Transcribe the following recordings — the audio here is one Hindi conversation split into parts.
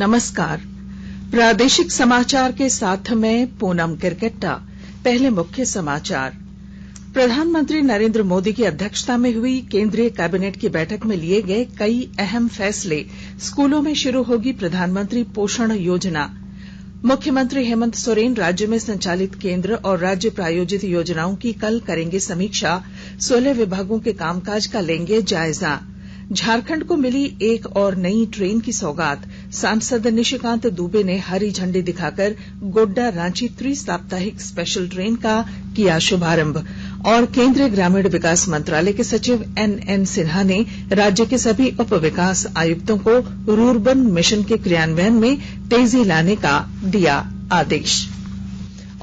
नमस्कार। प्रादेशिक समाचार के साथ मैं पूनम किरकेट्टा। पहले मुख्य समाचार। प्रधानमंत्री नरेंद्र मोदी की अध्यक्षता में हुई केंद्रीय कैबिनेट की बैठक में लिए गए कई अहम फैसले। स्कूलों में शुरू होगी प्रधानमंत्री पोषण योजना। मुख्यमंत्री हेमंत सोरेन राज्य में संचालित केंद्र और राज्य प्रायोजित योजनाओं की कल करेंगे समीक्षा। 16 विभागों के कामकाज का लेंगे जायजा। झारखंड को मिली एक और नई ट्रेन की सौगात। सांसद निशिकांत दुबे ने हरी झंडी दिखाकर गोड्डा रांची त्रि-साप्ताहिक स्पेशल ट्रेन का किया शुभारंभ। और केंद्रीय ग्रामीण विकास मंत्रालय के सचिव एनएन सिन्हा ने राज्य के सभी उप विकास आयुक्तों को रूर्बन मिशन के क्रियान्वयन में तेजी लाने का दिया आदेश।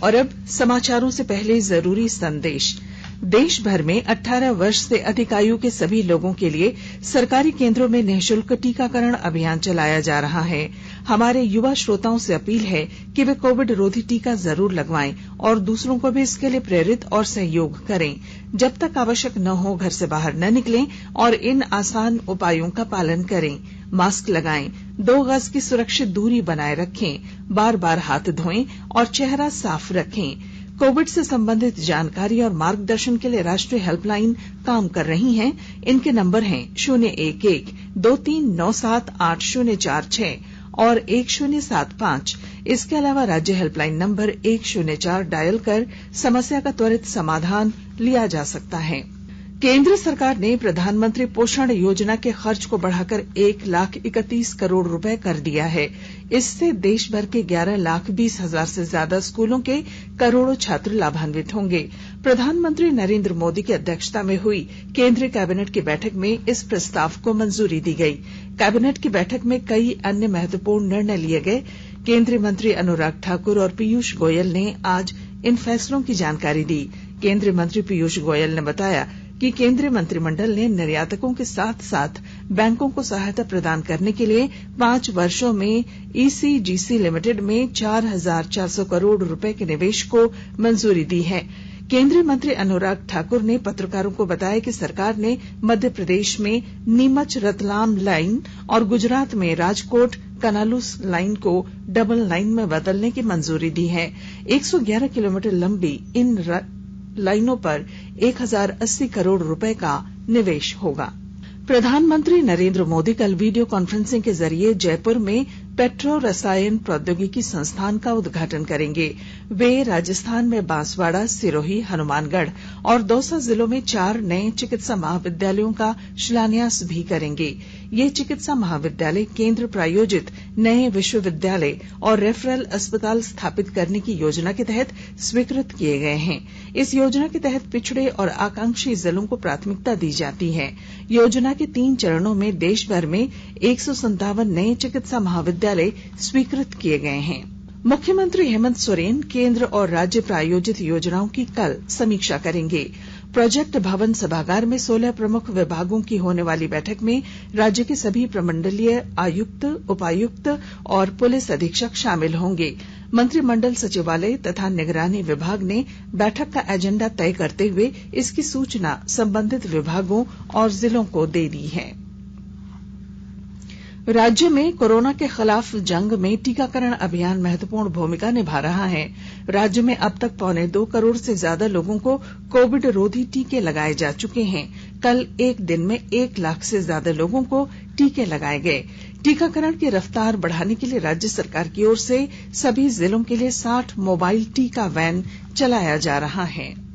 और अब समाचारों से पहले जरूरी संदेश। देश भर में 18 वर्ष से अधिक आयु के सभी लोगों के लिए सरकारी केंद्रों में निःशुल्क टीकाकरण अभियान चलाया जा रहा है। हमारे युवा श्रोताओं से अपील है कि वे कोविड रोधी टीका जरूर लगवाएं और दूसरों को भी इसके लिए प्रेरित और सहयोग करें। जब तक आवश्यक न हो घर से बाहर न निकलें और इन आसान उपायों का पालन करें। मास्क लगाएं, 2 गज की सुरक्षित दूरी बनाए रखें, बार बार हाथ धोएं और चेहरा साफ रखें। कोविड से संबंधित जानकारी और मार्गदर्शन के लिए राष्ट्रीय हेल्पलाइन काम कर रही हैं। इनके नंबर हैं 011-2397-8046 और 1075। इसके अलावा राज्य हेल्पलाइन नंबर 104 डायल कर समस्या का त्वरित समाधान लिया जा सकता है। केंद्र सरकार ने प्रधानमंत्री पोषण योजना के खर्च को बढ़ाकर 1,31 करोड़ रुपए कर दिया है। इससे देश भर के 11,20,000 से ज्यादा स्कूलों के करोड़ों छात्र लाभान्वित होंगे। प्रधानमंत्री नरेंद्र मोदी की अध्यक्षता में हुई केंद्रीय कैबिनेट की बैठक में इस प्रस्ताव को मंजूरी दी गई। कैबिनेट की बैठक में कई अन्य महत्वपूर्ण निर्णय लिए गए। केंद्रीय मंत्री अनुराग ठाकुर और पीयूष गोयल ने आज इन फैसलों की जानकारी दी। केंद्रीय मंत्री पीयूष गोयल ने बताया कि केंद्रीय मंत्रिमंडल ने निर्यातकों के साथ साथ बैंकों को सहायता प्रदान करने के लिए 5 वर्षों में ईसीजीसी लिमिटेड में 4,400 करोड़ रुपए के निवेश को मंजूरी दी है। केंद्रीय मंत्री अनुराग ठाकुर ने पत्रकारों को बताया कि सरकार ने मध्य प्रदेश में नीमच रतलाम लाइन और गुजरात में राजकोट कनालूस लाइन को डबल लाइन में बदलने की मंजूरी दी है। 111 किलोमीटर लंबी इन लाइनों पर 1,080 करोड़ रुपए का निवेश होगा। प्रधानमंत्री नरेंद्र मोदी कल वीडियो कॉन्फ्रेंसिंग के जरिए जयपुर में पेट्रो रसायन प्रौद्योगिकी संस्थान का उद्घाटन करेंगे। वे राजस्थान में बांसवाड़ा, सिरोही, हनुमानगढ़ और दौसा जिलों में 4 नए चिकित्सा महाविद्यालयों का शिलान्यास भी करेंगे। ये चिकित्सा महाविद्यालय केंद्र प्रायोजित नए विश्वविद्यालय और रेफरल अस्पताल स्थापित करने की योजना के तहत स्वीकृत किए गए हैं। इस योजना के तहत पिछड़े और आकांक्षी जिलों को प्राथमिकता दी जाती है। योजना के 3 चरणों में देश भर में 157 नए चिकित्सा महाविद्यालय स्वीकृत किए गए हैं। मुख्यमंत्री हेमंत सोरेन केंद्र और राज्य प्रायोजित योजनाओं की कल समीक्षा करेंगे। प्रोजेक्ट भवन सभागार में 16 प्रमुख विभागों की होने वाली बैठक में राज्य के सभी प्रमंडलीय आयुक्त, उपायुक्त और पुलिस अधीक्षक शामिल होंगे। मंत्रिमंडल सचिवालय तथा निगरानी विभाग ने बैठक का एजेंडा तय करते हुए इसकी सूचना संबंधित विभागों और जिलों को दे दी है। राज्य में कोरोना के खिलाफ जंग में टीकाकरण अभियान महत्वपूर्ण भूमिका निभा रहा है। राज्य में अब तक 1.25 करोड़ से ज्यादा लोगों को कोविड रोधी टीके लगाए जा चुके हैं। कल एक दिन में 1 लाख से ज्यादा लोगों को टीके लगाए गए। टीकाकरण की रफ्तार बढ़ाने के लिए राज्य सरकार की ओर से सभी जिलों के लिए 60 मोबाइल टीका वैन चलाया जा रहा है।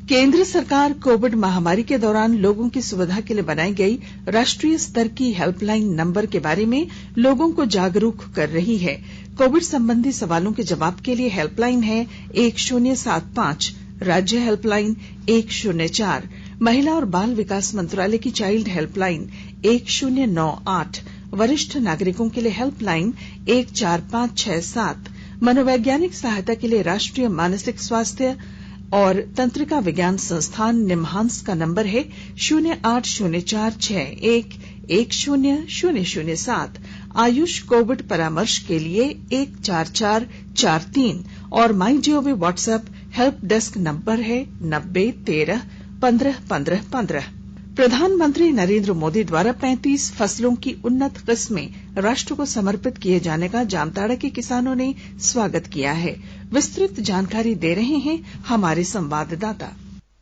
केंद्र सरकार कोविड महामारी के दौरान लोगों की सुविधा के लिए बनाई गई राष्ट्रीय स्तर की हेल्पलाइन नंबर के बारे में लोगों को जागरूक कर रही है। कोविड संबंधी सवालों के जवाब के लिए हेल्पलाइन है 1075, राज्य हेल्पलाइन 104, महिला और बाल विकास मंत्रालय की चाइल्ड हेल्पलाइन 1098, वरिष्ठ नागरिकों के लिए हेल्पलाइन 14567, मनोवैज्ञानिक सहायता के लिए राष्ट्रीय मानसिक स्वास्थ्य और तंत्रिका विज्ञान संस्थान निम्हांस का नंबर है 080461100007, आयुष कोविड परामर्श के लिए 14443 और my GOV WhatsApp help desk number है 9013151515। प्रधानमंत्री नरेंद्र मोदी द्वारा 35 फसलों की उन्नत किस्में राष्ट्र को समर्पित किए जाने का जामताड़ा के किसानों ने स्वागत किया है। विस्तृत जानकारी दे रहे हैं हमारे संवाददाता।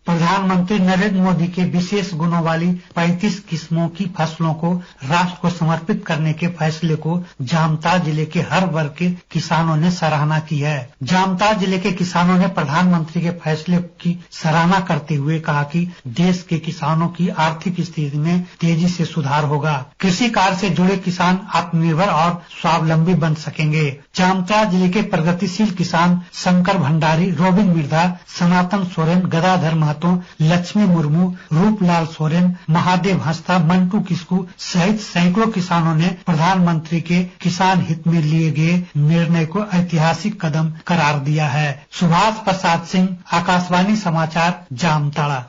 प्रधानमंत्री नरेंद्र मोदी के विशेष गुणों वाली 35 किस्मों की फसलों को राष्ट्र को समर्पित करने के फैसले को जामताड़ा जिले के हर वर्ग के किसानों ने सराहना की है। जामताड़ा जिले के किसानों ने प्रधानमंत्री के फैसले की सराहना करते हुए कहा कि देश के किसानों की आर्थिक स्थिति में तेजी से सुधार होगा। कृषि कार्य से जुड़े किसान आत्मनिर्भर और स्वावलंबी बन सकेंगे। जामताड़ा जिले के प्रगतिशील किसान शंकर भंडारी, रोबिन मिर्धा, सनातन सोरेन, गदाधर महतो, लक्ष्मी मुर्मू, रूपलाल सोरेन, महादेव हंसदा, मंटू किस्कू सहित सैकड़ों किसानों ने प्रधानमंत्री के किसान हित में लिए गए निर्णय को ऐतिहासिक कदम करार दिया है। सुभाष प्रसाद सिंह, आकाशवाणी समाचार, जामताड़ा।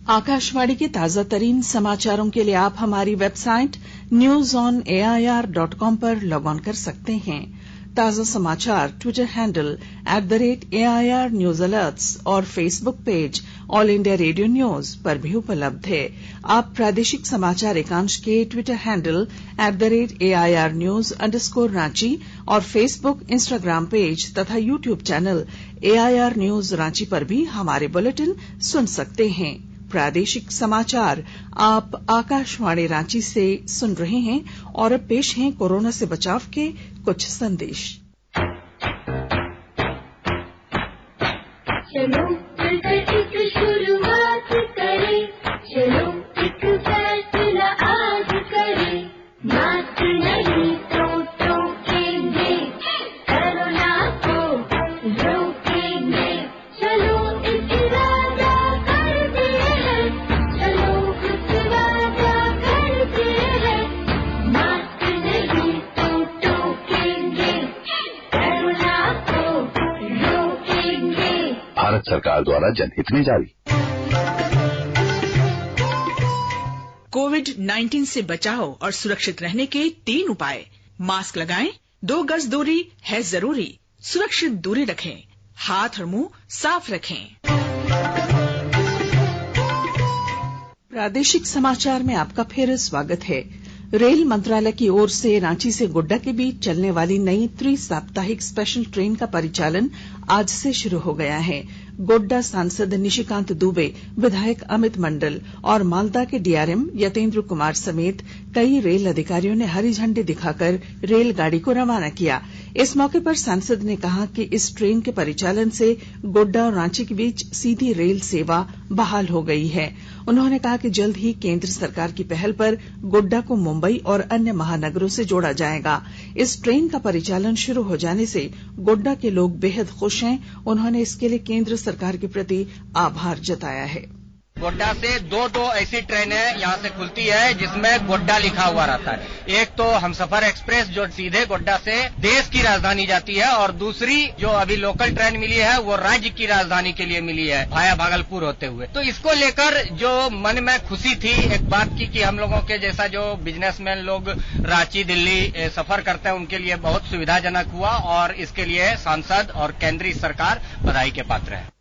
आकाशवाणी के ताजा तरीन समाचारों के लिए आप हमारी वेबसाइट newsonair.com पर लॉग ऑन कर सकते हैं। ताजा समाचार Twitter handle @AIR News Alerts और Facebook page all India radio news पर भी उपलब्ध है। आप प्रादेशिक समाचार एकांश के ट्विटर हैंडल @AIR News_Ranchi और फेसबुक, इंस्टाग्राम पेज तथा YouTube channel AIR News Ranchi पर भी हमारे बुलेटिन सुन सकते हैं। प्रादेशिक समाचार आप आकाशवाणी रांची से सुन रहे हैं और अब पेश हैं कोरोना से बचाव के कुछ संदेश। चलो मिलकर एक शुरुआत करें, चलो एक फैसला आज करें, मास्क नहीं तो टोकेंगे, कोरोना को रोकेंगे, चलो एक इरादा करते हैं, चलो कुछ वादा करते हैं, मास्क नहीं तो टोकेंगे, कोरोना को रोकेंगे। भारत सरकार द्वारा जनहित में जारी। कोविड-19 से बचाव और सुरक्षित रहने के 3 उपाय। मास्क लगाएं, 2 गज दूरी है जरूरी, सुरक्षित दूरी रखें, हाथ और मुंह साफ रखें। प्रादेशिक समाचार में आपका फिर स्वागत है। रेल मंत्रालय की ओर से रांची से गोड्डा के बीच चलने वाली नई त्रि-साप्ताहिक स्पेशल ट्रेन का परिचालन आज से शुरू हो गया है। गोड्डा सांसद निशिकांत दुबे, विधायक अमित मंडल और मालदा के डीआरएम यतेंद्र कुमार समेत कई रेल अधिकारियों ने हरी झंडी दिखाकर रेलगाड़ी को रवाना किया। इस मौके पर सांसद ने कहा कि इस ट्रेन के परिचालन से गोड्डा और रांची के बीच सीधी रेल सेवा बहाल हो गई है। उन्होंने कहा कि जल्द ही केंद्र सरकार की पहल पर गोड्डा को मुंबई और अन्य महानगरों से जोड़ा जाएगा। इस ट्रेन का परिचालन शुरू हो जाने से गोड्डा के लोग बेहद खुश हैं। उन्होंने इसके लिए केंद्र सरकार के प्रति आभार जताया है। गोड्डा से दो ऐसी ट्रेनें यहाँ से खुलती है जिसमें गोड्डा लिखा हुआ रहता है। एक तो हमसफर एक्सप्रेस जो सीधे गोड्डा से देश की राजधानी जाती है और दूसरी जो अभी लोकल ट्रेन मिली है वो राज्य की राजधानी के लिए मिली है भाया भागलपुर होते हुए। तो इसको लेकर जो मन में खुशी थी एक बात की कि हम लोगों के जैसा जो बिजनेसमैन लोग रांची दिल्ली सफर करते हैं उनके लिए बहुत सुविधाजनक हुआ और इसके लिए सांसद और केंद्रीय सरकार बधाई के पात्र है।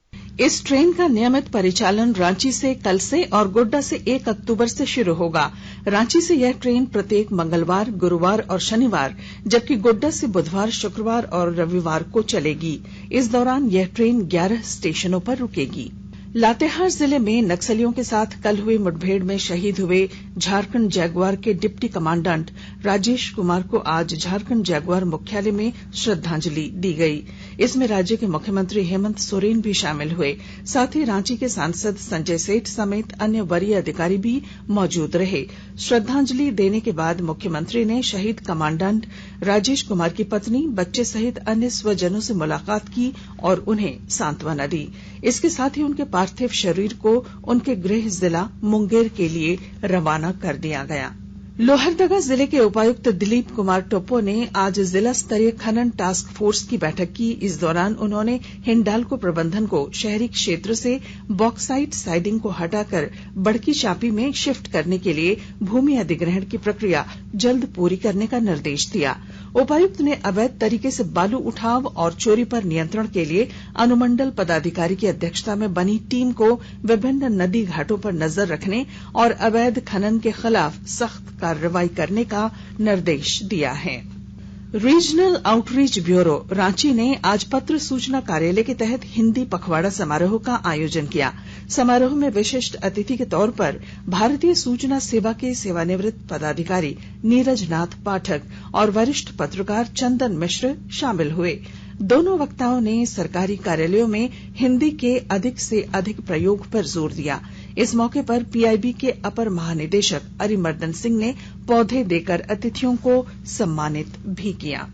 इस ट्रेन का नियमित परिचालन रांची से कल से और गोड्डा से 1 अक्टूबर से शुरू होगा। रांची से यह ट्रेन प्रत्येक मंगलवार, गुरुवार और शनिवार, जबकि गोड्डा से बुधवार, शुक्रवार और रविवार को चलेगी। इस दौरान यह ट्रेन 11 स्टेशनों पर रुकेगी। लातेहार जिले में नक्सलियों के साथ कल हुई मुठभेड़ में शहीद हुए झारखंड जगुआर के डिप्टी कमांडेंट राजेश कुमार को आज झारखंड जगुआर मुख्यालय में श्रद्धांजलि दी गई। इसमें राज्य के मुख्यमंत्री हेमंत सोरेन भी शामिल हुए। साथ ही रांची के सांसद संजय सेठ समेत अन्य वरीय अधिकारी भी मौजूद रहे। श्रद्धांजलि देने के बाद मुख्यमंत्री ने शहीद कमांडेंट राजेश कुमार की पत्नी, बच्चे सहित अन्य स्वजनों से मुलाकात की और उन्हें सांत्वना दी। इसके साथ ही उनके पार्थिव शरीर को उनके गृह जिला मुंगेर के लिए रवाना कर दिया गया। लोहरदगा जिले के उपायुक्त दिलीप कुमार टोप्पो ने आज जिला स्तरीय खनन टास्क फोर्स की बैठक की। इस दौरान उन्होंने हिंडाल्को प्रबंधन को शहरी क्षेत्र से बॉक्साइट साइडिंग को हटाकर बड़की चापी में शिफ्ट करने के लिए भूमि अधिग्रहण की प्रक्रिया जल्द पूरी करने का निर्देश दिया। उपायुक्त ने अवैध तरीके से बालू उठाव और चोरी पर नियंत्रण के लिए अनुमंडल पदाधिकारी की अध्यक्षता में बनी टीम को विभिन्न नदी घाटों पर नजर रखने और अवैध खनन के खिलाफ सख्त कार्रवाई करने का निर्देश दिया है। रीजनल आउटरीच ब्यूरो रांची ने आज पत्र सूचना कार्यालय के तहत हिंदी पखवाड़ा समारोह का आयोजन किया। समारोह में विशिष्ट अतिथि के तौर पर भारतीय सूचना सेवा के सेवानिवृत्त पदाधिकारी नीरज नाथ पाठक और वरिष्ठ पत्रकार चंदन मिश्र शामिल हुए। दोनों वक्ताओं ने सरकारी कार्यालयों में हिंदी के अधिक से अधिक प्रयोग पर जोर दिया। इस मौके पर पीआईबी के अपर महानिदेशक अरिमर्दन सिंह ने पौधे देकर अतिथियों को सम्मानित भी किया।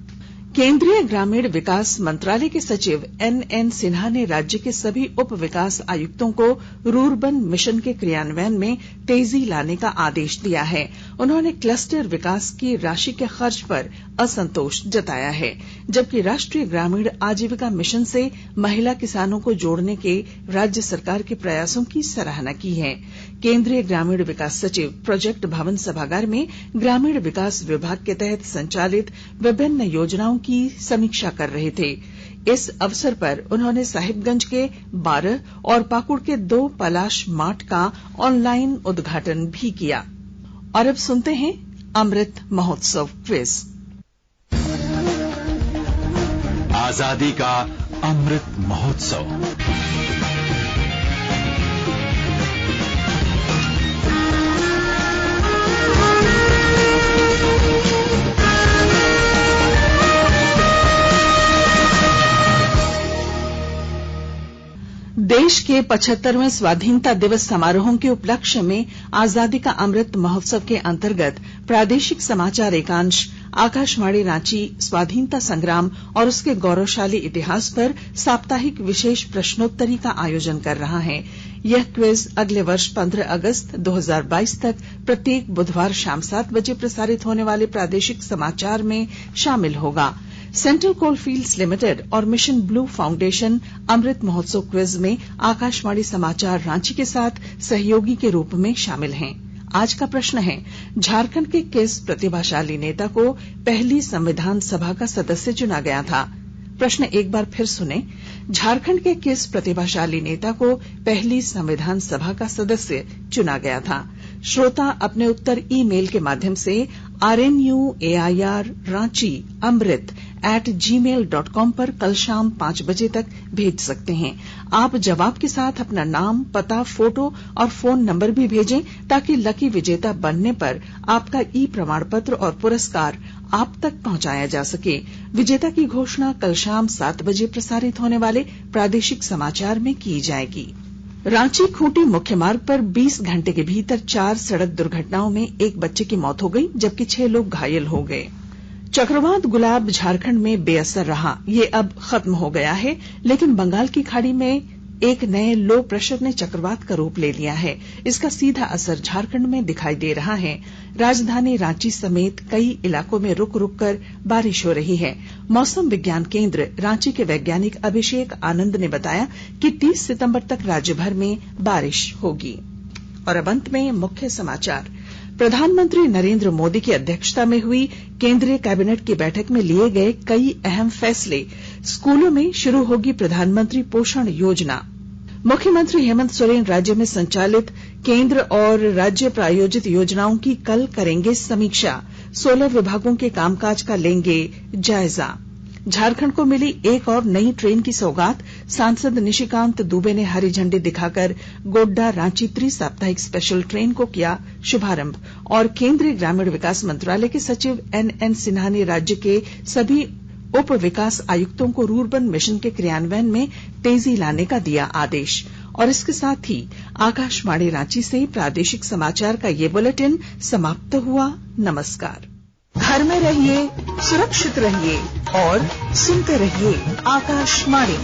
केंद्रीय ग्रामीण विकास मंत्रालय के सचिव एनएन सिन्हा ने राज्य के सभी उप विकास आयुक्तों को रूरबन मिशन के क्रियान्वयन में तेजी लाने का आदेश दिया है। उन्होंने क्लस्टर विकास की राशि के खर्च पर असंतोष जताया है, जबकि राष्ट्रीय ग्रामीण आजीविका मिशन से महिला किसानों को जोड़ने के राज्य सरकार के प्रयासों की सराहना की है। केंद्रीय ग्रामीण विकास सचिव प्रोजेक्ट भवन सभागार में ग्रामीण विकास विभाग के तहत संचालित विभिन्न योजनाओं की समीक्षा कर रहे थे। इस अवसर पर उन्होंने साहिबगंज के 12 और पाकुड़ के 2 पलाश मार्ट का ऑनलाइन उद्घाटन भी किया। और अब सुनते हैं अमृत महोत्सव क्विज। आजादी का अमृत महोत्सव। देश के 75वें स्वाधीनता दिवस समारोहों के उपलक्ष्य में आजादी का अमृत महोत्सव के अंतर्गत प्रादेशिक समाचार एकांश आकाशवाणी रांची स्वाधीनता संग्राम और उसके गौरवशाली इतिहास पर साप्ताहिक विशेष प्रश्नोत्तरी का आयोजन कर रहा है। यह क्विज अगले वर्ष 15 अगस्त 2022 तक प्रत्येक बुधवार शाम 7 बजे प्रसारित होने वाले प्रादेशिक समाचार में शामिल होगा। सेंट्रल कोलफील्ड्स लिमिटेड और mission blue foundation Amrit Mahotsav quiz में आकाशवाणी समाचार रांची के साथ सहयोगी के रूप में शामिल हैं। आज का प्रश्न है, झारखंड के किस प्रतिभाशाली नेता को पहली संविधान सभा का सदस्य चुना गया था? प्रश्न एक बार फिर सुने, झारखंड के किस प्रतिभाशाली नेता को पहली संविधान सभा का सदस्य चुना गया था? श्रोता अपने उत्तर ईमेल के माध्यम से rnuairranchi.amrit@gmail.com पर कल शाम 5 बजे तक भेज सकते हैं। आप जवाब के साथ अपना नाम, पता, फोटो और फोन नंबर भी भेजें ताकि लकी विजेता बनने पर आपका ई प्रमाण पत्र और पुरस्कार आप तक पहुंचाया जा सके। विजेता की घोषणा कल शाम 7 बजे प्रसारित होने वाले प्रादेशिक समाचार में की जाएगी। रांची खूंटी मुख्य मार्ग पर 20 घंटे के भीतर 4 सड़क दुर्घटनाओं में एक बच्चे की मौत हो गई, जबकि 6 लोग घायल हो गए। चक्रवात गुलाब झारखंड में बेअसर रहा। ये अब खत्म हो गया है, लेकिन बंगाल की खाड़ी में एक नए लो प्रेशर ने चक्रवात का रूप ले लिया है। इसका सीधा असर झारखंड में दिखाई दे रहा है। राजधानी रांची समेत कई इलाकों में रुक रुक कर बारिश हो रही है। मौसम विज्ञान केंद्र रांची के वैज्ञानिक अभिषेक आनंद ने बताया कि 30 सितंबर तक राज्य भर में बारिश होगी। और अब अंत में मुख्य समाचार। प्रधानमंत्री नरेंद्र मोदी की अध्यक्षता में हुई केंद्रीय कैबिनेट की बैठक में लिए गए कई अहम फैसले। स्कूलों में शुरू होगी प्रधानमंत्री पोषण योजना। मुख्यमंत्री हेमंत सोरेन राज्य में संचालित केंद्र और राज्य प्रायोजित योजनाओं की कल करेंगे समीक्षा। 16 विभागों के कामकाज का लेंगे जायजा। झारखंड को मिली एक और नई ट्रेन की सौगात। सांसद निशिकांत दुबे ने हरी झंडी दिखाकर गोड्डा रांची त्रि-साप्ताहिक स्पेशल ट्रेन को किया शुभारंभ। और केंद्रीय ग्रामीण विकास मंत्रालय के सचिव एनएन सिन्हा ने राज्य के सभी उप विकास आयुक्तों को रूरबन मिशन के क्रियान्वयन में तेजी लाने का दिया आदेश। और इसके साथ ही आकाशवाणी रांची से प्रादेशिक समाचार का ये बुलेटिन समाप्त हुआ। नमस्कार। घर में रहिए, सुरक्षित रहिए और सुनते रहिए आकाशवाणी।